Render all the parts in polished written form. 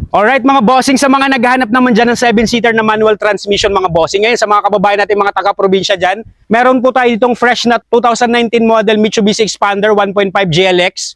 Alright mga bossing, sa mga naghahanap naman dyan ng 7-seater na manual transmission mga bossing, ngayon sa mga kababayan natin mga taga-probinsya dyan, meron po tayo itong fresh na 2019 model Mitsubishi Expander 1.5 GLX.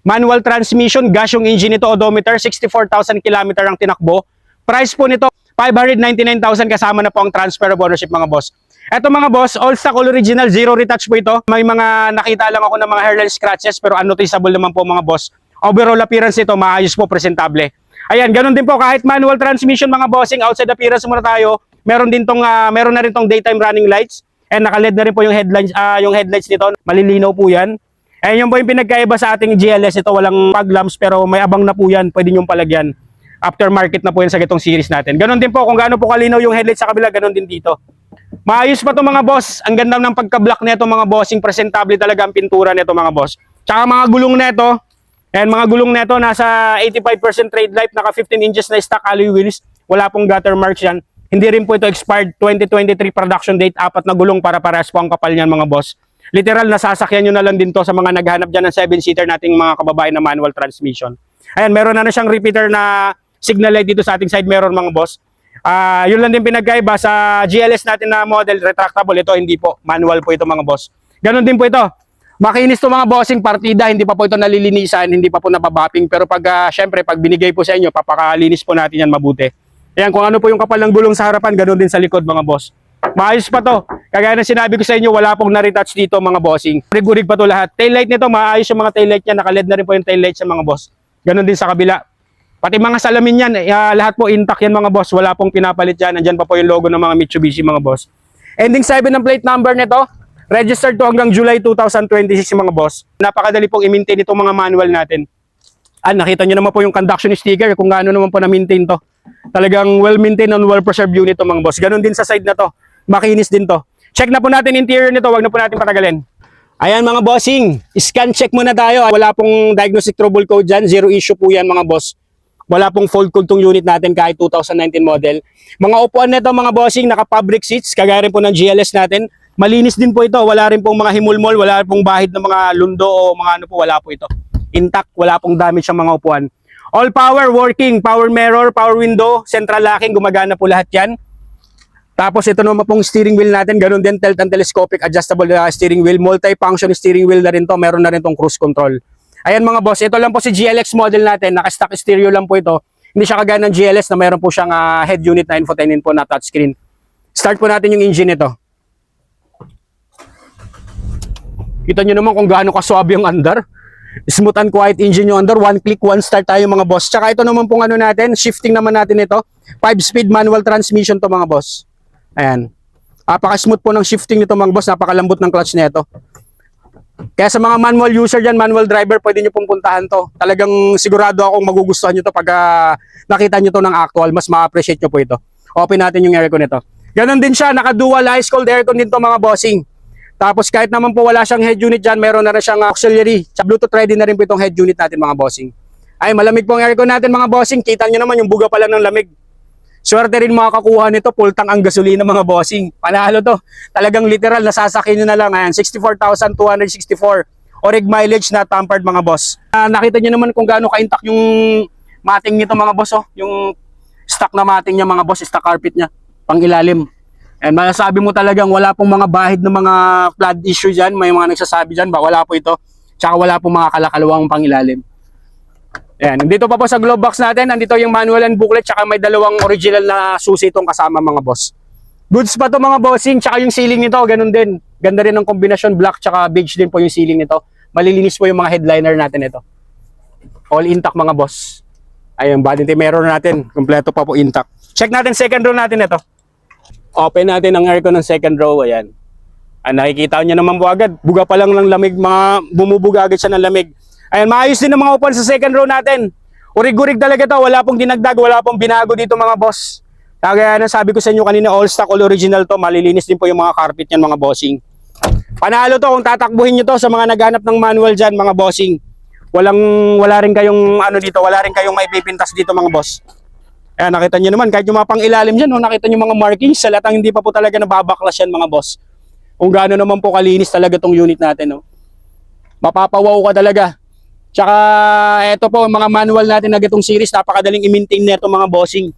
Manual transmission, gas yung engine nito, odometer, 64,000 km ang tinakbo. Price po nito, 599,000 kasama na po ang transfer of ownership mga boss. Eto mga boss, all stock, all original, zero retouch po ito. May mga nakita lang ako ng mga hairline scratches pero unnoticeable naman po mga boss. Overall appearance nito, maayos po, presentable. Ayan, ganun din po kahit manual transmission mga bossing, outside appearance muna tayo. Meron na rin tong daytime running lights and naka-LED na rin po yung headlights nito. Malilinaw po 'yan. Ayun po yung pinagkaiba sa ating GLS, ito walang fog lamps pero may abang na po 'yan, pwede niyo palagyan. Aftermarket na po 'yan sa gitong series natin. Ganun din po kung gaano po kalinaw yung headlights sa kabila, ganun din dito. Maayos pa 'to mga boss. Ang ganda ng pagka-black nito mga bossing, presentable talaga ang pintura nito mga boss. Tsaka mga gulong nito, and mga gulong neto nasa 85% trade life, naka 15 inches na stock alloy wheels. Wala pong gutter marks yan. Hindi rin po ito expired, 2023 production date, 4 na gulong para parehas po ang kapal niyan mga boss. Literal, nasasakyan nyo na lang din to sa mga naghanap dyan ng 7-seater nating mga kababayan na manual transmission. Ayan, meron na siyang repeater na signal light dito sa ating side mirror mga boss. Yun lang din pinagkaiba sa GLS natin na model, retractable. Ito hindi po, manual po ito mga boss. Ganon din po ito. Makinis to mga bossing, partida, hindi pa po ito nalilinisan, hindi pa po napabapping, pero syempre pag binigay po sa inyo, papakalinis po natin yan mabuti. Ayan, kung ano po yung kapal ng gulong sa harapan, ganoon din sa likod mga boss. Maayos pa to. Kagaya ng sinabi ko sa inyo, wala pong na-retouch dito mga bossing. Rigurig pa to lahat. Taillight nito, maayos yung mga taillight niya, naka-LED na rin po yung taillight sa mga boss. Ganoon din sa kabila. Pati mga salamin yan, lahat po intact yan mga boss, wala pong pinapalit yan. Nandyan pa po yung logo ng mga Mitsubishi mga boss. Ending 7 ng plate number nito. Registered to hanggang July 2026 mga boss. Napakadali pong i-maintain itong mga manual natin. Nakita nyo naman po yung conduction sticker kung gaano naman po na-maintain to. Talagang well-maintained and well-preserved unit to mga boss. Ganon din sa side na to. Makinis din to. Check na po natin interior nito. Wag na po natin patagalin. Ayan mga bossing. Scan check muna tayo. Wala pong diagnostic trouble code dyan. Zero issue po yan mga boss. Wala pong fault code tong unit natin kahit 2019 model. Mga upuan nito mga bossing, naka-fabric seats. Kagaya rin po ng GLS natin. Malinis din po ito. Wala rin pong mga himulmol, wala pong bahid ng mga lundo o mga ano po, wala po ito. Intact, wala pong damage ang mga upuan. All power working, power mirror, power window, central locking, gumagana po lahat yan. Tapos ito naman pong steering wheel natin, ganun din, tilt and telescopic adjustable steering wheel, multi-function steering wheel na rin to, meron na rin tong cruise control. Ayan mga boss, ito lang po si GLX model natin, naka-stock stereo lang po ito. Hindi siya kagaya ng GLS na meron po siyang head unit na infotainment po na touchscreen. Start po natin yung engine nito. Kita nyo naman kung gaano kaswabe yung andar. Smooth and quiet engine yung andar. One click, one start tayo mga boss. Tsaka ito naman pong ano natin, shifting naman natin ito. 5-speed manual transmission to mga boss. Ayan. Napaka-smooth po ng shifting nito mga boss. Napakalambot ng clutch nito. Kaya sa mga manual user dyan, manual driver, pwede nyo pong puntahan to. Talagang sigurado akong magugustuhan nyo to pag nakita nyo to ng actual. Mas ma-appreciate nyo po ito. Open natin yung aircon nito. Ganon din siya. Naka-dual ice cold aircon din to mga bossing. Tapos kahit naman po wala siyang head unit dyan, meron na rin siyang auxiliary. Sa Bluetooth ready na rin po itong head unit natin mga bossing. Ay, malamig po ang aircon natin mga bossing. Kita nyo naman yung buga pala ng lamig. Swerte rin makakakuha nito, full tank ang gasolina mga bossing. Panalo to. Talagang literal, nasasakyan nyo na lang. Ayan, 64,264. Orig mileage na tampered mga boss. Nakita nyo naman kung gaano ka-intact yung mating nito mga boss. Oh. Yung stock na mating niya mga boss, stock carpet niya. Pang ilalim. And masasabi mo talagang wala pong mga bahid ng mga flood issue dyan. May mga nagsasabi dyan ba? Wala po ito. Tsaka wala pong mga kalakalawang pangilalim. Ayan. Dito pa po sa glove box natin. Nandito yung manual and booklet. Tsaka may dalawang original na susi itong kasama mga boss. Goods pa to mga bossing. Tsaka yung ceiling nito. Ganun din. Ganda rin ng kombinasyon. Black tsaka beige din po yung ceiling nito. Malilinis po yung mga headliner natin ito. All intact mga boss. Ayun. Body mirror natin. Kompleto pa po intact. Check natin second row natin ito. Open natin ang aircon ng second row, ayan. Nakikita nyo naman po agad, buga pa lang ng lamig, bumubuga agad siya ng lamig. Ayan, maayos din ang mga upuan sa second row natin. Urig-urig talaga to, wala pong dinagdag, wala pong binago dito mga boss. Kaya na sabi ko sa inyo kanina, all stock, all original to, malilinis din po yung mga carpet yan mga bossing. Panalo to kung tatakbuhin nyo to sa mga naghanap ng manual dyan mga bossing. Wala rin kayong ano dito, wala rin kayong maipipintas dito mga boss. Ayan, nakita nyo naman, kahit yung mga pang ilalim dyan, nakita nyo mga markings, sa latang hindi pa po talaga nababaklas yan mga boss. Kung gaano naman po kalinis talaga tong unit natin. Mapapawaw ka talaga. Tsaka ito po mga manual natin na itong series, napakadaling i-maintain nito mga bossing.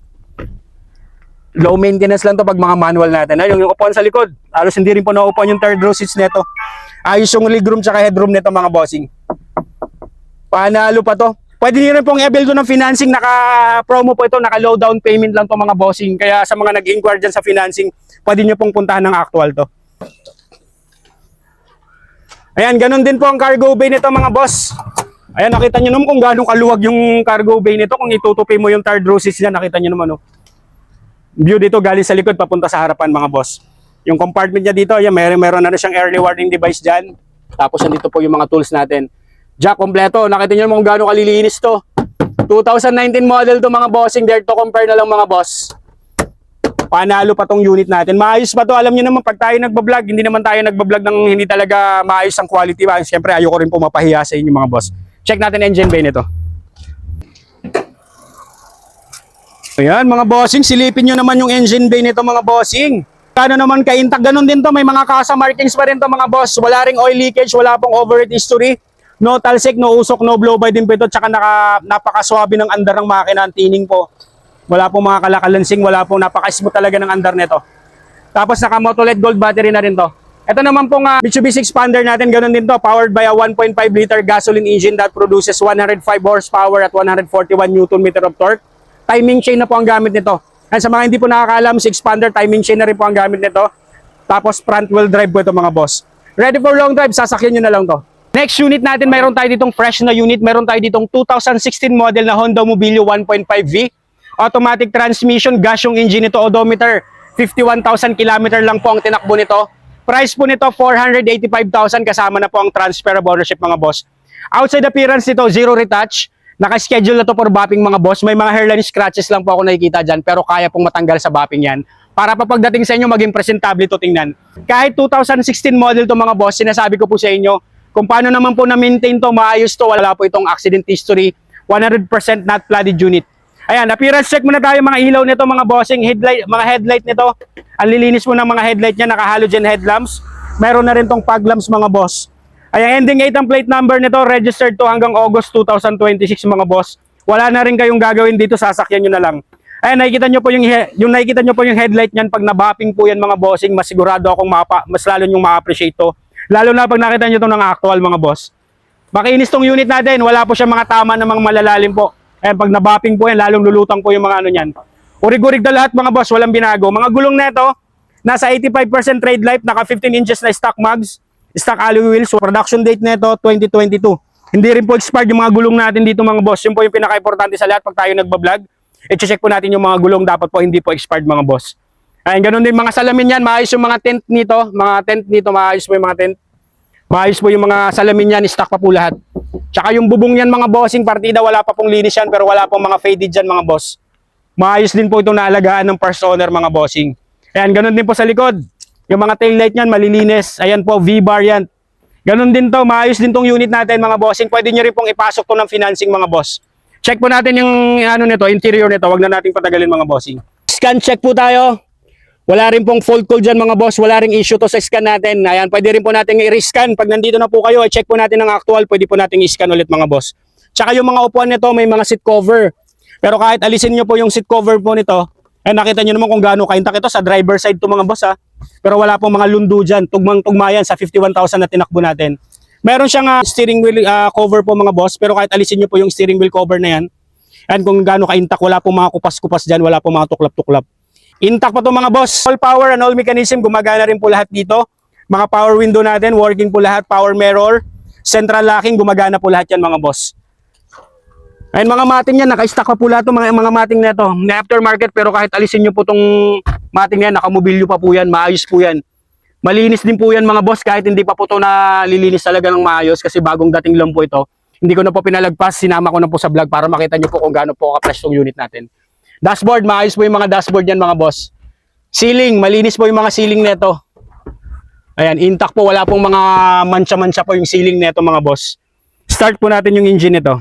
Low maintenance lang to pag mga manual natin. Ayun, yung upuan sa likod, halos hindi rin po naupuan yung third row seats nito. Ayos yung legroom tsaka headroom nito mga bossing. Panalo pa to. Pwede niyo rin pong i-avail to ng financing, naka-promo po ito, naka-low down payment lang to mga bossing. Kaya sa mga nag-inquire dyan sa financing, pwede niyo pong puntahan ng actual to. Ayan, ganun din po ang cargo bay nito mga boss. Ayan, nakita nyo naman kung gaano kaluwag yung cargo bay nito. Kung itutupi mo yung third row seats niya, nakita nyo naman, oh. View dito galing sa likod papunta sa harapan mga boss. Yung compartment niya dito, ayan, meron na siyang early warning device dyan. Tapos nandito po yung mga tools natin. Jack kompleto, nakita nyo naman kung gaano kalilinis to. 2019 model to mga bossing, dare to compare na lang mga boss. Panalo pa tong unit natin. Maayos pa to. Alam niyo naman pag tayo nagba-vlog, hindi naman tayo nagba-vlog ng hindi talaga maayos ang quality ba. Siyempre ayoko rin po mapahiya sa inyo mga boss. Check natin engine bay nito. Ayan mga bossing, silipin nyo naman yung engine bay nito mga bossing. Kano naman ka-intact, ganun din to. May mga kasa markings pa rin to mga boss. Wala ring oil leakage, wala pong overheat history. No talsik, no usok, no blow by din po ito. Tsaka napakaswabe ng andar ng makina, ang tining po. Wala pong mga kalakalansing, wala pong napaka-smooth talaga ng andar nito. Tapos naka-Motolet Gold battery na rin to. Ito naman pong Mitsubishi Expander natin, ganun din to. Powered by a 1.5 liter gasoline engine that produces 105 horsepower at 141 Nm of torque. Timing chain na po ang gamit nito. At sa mga hindi po nakakaalam, si Expander, timing chain na rin po ang gamit nito. Tapos front wheel drive po ito mga boss. Ready for long drive, sasakyan nyo na lang to. Next unit natin, mayroon tayo ditong fresh na unit. Mayroon tayo ditong 2016 model na Honda Mobilio 1.5V. Automatic transmission, gas yung engine nito, odometer. 51,000 km lang po ang tinakbo nito. Price po nito, 485,000 kasama na po ang transfer of ownership mga boss. Outside appearance nito, zero retouch. Naka-schedule na to for bopping mga boss. May mga hairline scratches lang po ako nakikita dyan pero kaya pong matanggal sa bopping yan. Para pa pagdating sa inyo maging presentable to tingnan. Kahit 2016 model to mga boss, sinasabi ko po sa inyo kung paano naman po na-maintain to, maayos to, wala po itong accident history, 100% not flooded unit. Ayan, appearance check muna tayo mga ilaw nito mga bossing, mga headlight nito. Ang lilinis mo ng mga headlight niya, naka-halogen headlamps. Meron na rin tong fog lamps mga boss. Ayan, ending 8 ang plate number nito, registered to hanggang August 2026 mga boss. Wala na rin kayong gagawin dito, sasakyan nyo na lang. Ayan, nakikita nyo po nakikita nyo po yung headlight niyan, pag nabapping po yan mga bossing, mas sigurado akong mas lalo nyong ma-appreciate to. Lalo na pag nakita nyo to ng actual mga boss. Makinis tong unit natin, wala po siya mga tama na mga malalalim po. Ayan, pag nabapping po yan, lalong lulutang po yung mga ano niyan. Urig-urig na lahat mga boss, walang binago. Mga gulong neto, nasa 85% trade life, naka 15 inches na stock mugs, stock alloy wheels. So, production date neto, 2022. Hindi rin po expired yung mga gulong natin dito mga boss. Yun po yung pinaka-importante sa lahat pag tayo nagbablog. I-check po natin yung mga gulong, dapat po hindi po expired mga boss. Ayan, ganun din mga salamin yan, maayos yung mga tent nito, maayos po yung mga tent. Maayos po yung mga salamin yan, stock pa po lahat. Tsaka yung bubong yan mga bossing, partida, wala pa pong linis yan, pero wala pong mga faded dyan mga boss. Maayos din po itong naalagaan ng first owner mga bossing. Ayan, ganun din po sa likod. Yung mga taillight niyan, malilinis. Ayan po, V-bar yan. Ganun din to, maayos din tong unit natin mga bossing. Pwede nyo rin pong ipasok to ng financing mga boss. Check po natin yung ano nito, interior nito, wag na nating patagalin mga bossing. Scan check po tayo. Wala rin pong fault code dyan mga boss, wala ring issue to sa scan natin. Ayan, pwede rin po natin i-rescan. Pag nandito na po kayo, i-check po natin ang actual, pwede po natin i-scan ulit mga boss. Tsaka yung mga upuan nito, may mga seat cover. Pero kahit alisin nyo po yung seat cover po nito, ay nakita nyo naman kung gaano kaintak ito sa driver side to mga boss ha. Pero wala pong mga lundo dyan, tugmang-tugma yan sa 51,000 na tinakbo natin. Meron siyang steering wheel cover po mga boss, pero kahit alisin nyo po yung steering wheel cover na yan, and kung gaano kaintak, wala pong mga kupas-kupas dyan, wala pong mga tuklap-tuklap. Intact pa to mga boss. All power and all mechanism, gumagana rin po lahat dito. Mga power window natin, working po lahat. Power mirror, central locking, gumagana po lahat yan mga boss. Ayun mga mating yan, naka-stock pa po lahat mga mating na ito. Na aftermarket, pero kahit alisin nyo po tong mating na yan, nakamobilyo pa po yan, maayos po yan. Malinis din po yan mga boss, kahit hindi pa po ito nalilinis talaga ng maayos kasi bagong dating lang po ito. Hindi ko na po pinalagpas, sinama ko na po sa vlog para makita nyo po kung gaano po ka-fresh yung unit natin. Dashboard, maayos po yung mga dashboard yan mga boss. Ceiling, malinis po yung mga ceiling neto. Ayan, intact po, wala pong mga mancha-mancha po yung ceiling neto mga boss. Start po natin yung engine nito.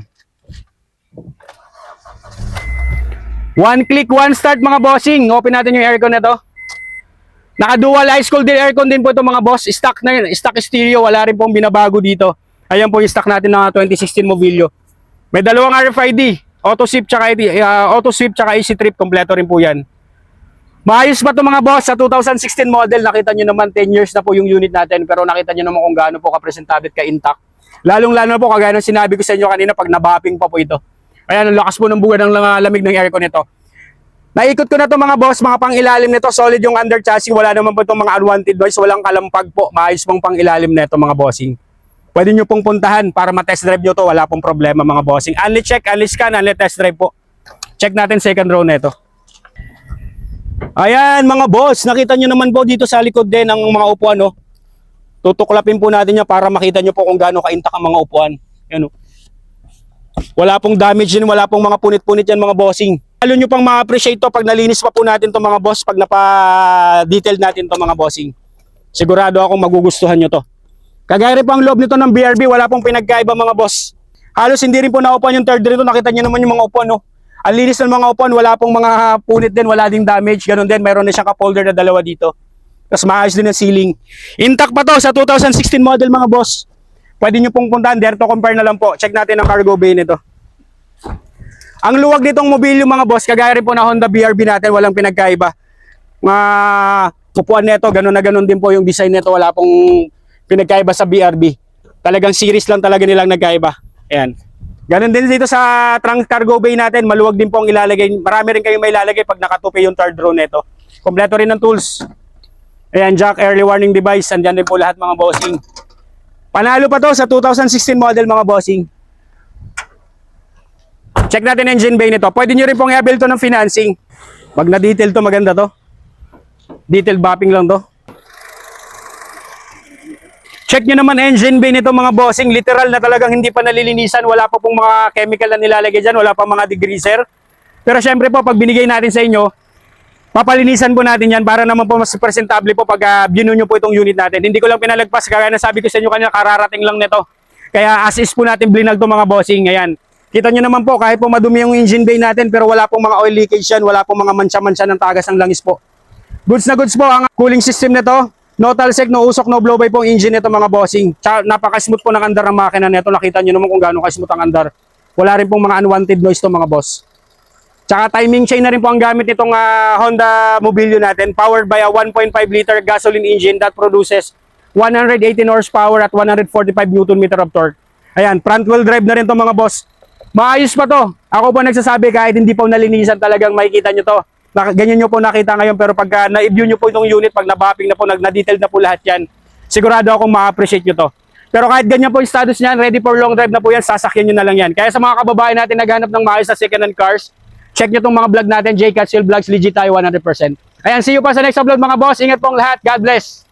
One click, one start mga bossing. Open natin yung aircon nito. Naka-dual ice cold aircon din po ito mga boss. Stock na yun, stock stereo, wala rin pong binabago dito. Ayan po yung stock natin na 2016 Mobilio. May dalawang RFID, auto sweep tsaka easy trip, kompleto rin po yan. Maayos pa ito mga boss, sa 2016 model, nakita nyo naman 10 years na po yung unit natin, pero nakita nyo naman kung gaano po ka-presentable at ka-intact. Lalong-lalo na po, kagaya ng sinabi ko sa inyo kanina, pag nabapping pa po ito. Ayan, ang lakas po ng buga ng lamig ng aircon nito. Naikot ko na ito mga boss, mga pang-ilalim nito, solid yung under chassis, wala naman po itong mga unwanted noise, walang kalampag po, maayos pong pang-ilalim na ito mga bossing. Pwede nyo pong puntahan para ma-test drive nyo to, wala pong problema mga bossing. Unli check, unli scan, unli test drive po. Check natin second row na ito. Ayan mga boss, nakita nyo naman po dito sa likod din ng mga upuan, no? Tutuklapin po natin yan para makita nyo po kung gaano ka-intact ang mga upuan. Yan, no? Wala pong damage din, wala pong mga punit-punit yan mga bossing. Lalo nyo pang ma-appreciate to pag nalinis pa po natin to mga boss, pag napa-detail natin to mga bossing. Sigurado akong magugustuhan nyo to. Kagaya rin po ang loob nito ng BRB, wala pong pinagkaiba mga boss. Halos hindi rin po naupuan yung third rito, nakita nyo naman yung mga upuan, no? Ang linis ng mga upuan, wala pong mga punit din, wala ding damage. Ganun din, mayroon na siyang cup-holder na dalawa dito. Tapos maayos din ang ceiling. Intact pa to sa 2016 model mga boss. Pwede nyo pong puntahan, dare to compare na lang po. Check natin ang cargo bay nito. Ang luwag nitong Mobilio mga boss, kagaya rin po na Honda BRB natin, walang pinagkaiba. Mga upuan nito, ganun na ganun din po yung design nito, wala pong pinagkaiba sa BRB. Talagang series lang talaga nilang nagkaiba. Ayan. Ganun din dito sa trunk cargo bay natin, maluwag din po ang ilalagay. Marami rin kayong may ilalagay pag nakatupi yung third row nito. Kompleto rin ng tools. Ayan, jack, early warning device, andyan din po lahat mga bossing. Panalo pa to sa 2016 model mga bossing. Check natin engine bay nito. Pwede nyo rin pong i-avail to ng financing. Pag na-detail to, maganda to. Detail mapping lang to. Check nyo naman engine bay nito mga bossing. Literal na talagang hindi pa nalilinisan. Wala pa pong mga chemical na nilalagay dyan. Wala pa mga degreaser. Pero syempre po, pag binigay natin sa inyo, papalinisan po natin yan para naman po mas presentable po pag binuno nyo po itong unit natin. Hindi ko lang pinalagpas. Kaya na sabi ko sa inyo kanina, kararating lang nito. Kaya as is po natin blinag to mga bossing. Ayan. Kita nyo naman po, kahit po madumi yung engine bay natin, pero wala pong mga oil leakage yan. Wala pong mga mancha-mancha ng tagas ng langis po. Goods na goods po ang cooling system nito. No talsek, no usok, no blow by po ang engine nito mga bossing. Napaka-smooth po ng andar ng makina nito. Nakita nyo naman kung gaano ka-smooth ang andar. Wala rin pong mga unwanted noise to mga boss. Tsaka timing chain na rin po ang gamit nitong Honda Mobilio natin. Powered by a 1.5 liter gasoline engine that produces 118 horsepower at 145 Nm of torque. Ayan, front wheel drive na rin to mga boss. Maayos pa to. Ako po nagsasabi kahit hindi po nalinisan talagang makikita nyo to. Ganyan nyo po nakita ngayon pero pagka na-view nyo po itong unit, pag nabapping na po, na-detailed na po lahat yan, sigurado akong ma-appreciate nyo to. Pero kahit ganyan po yung status niyan, ready for long drive na po yan, sasakyan nyo na lang yan. Kaya sa mga kababayan natin naghanap ng maayos na second-hand cars, check nyo itong mga vlog natin, JCat Seal Vlogs, legit tayo 100%. Ayan, see you pa sa next upload mga boss. Ingat pong lahat. God bless.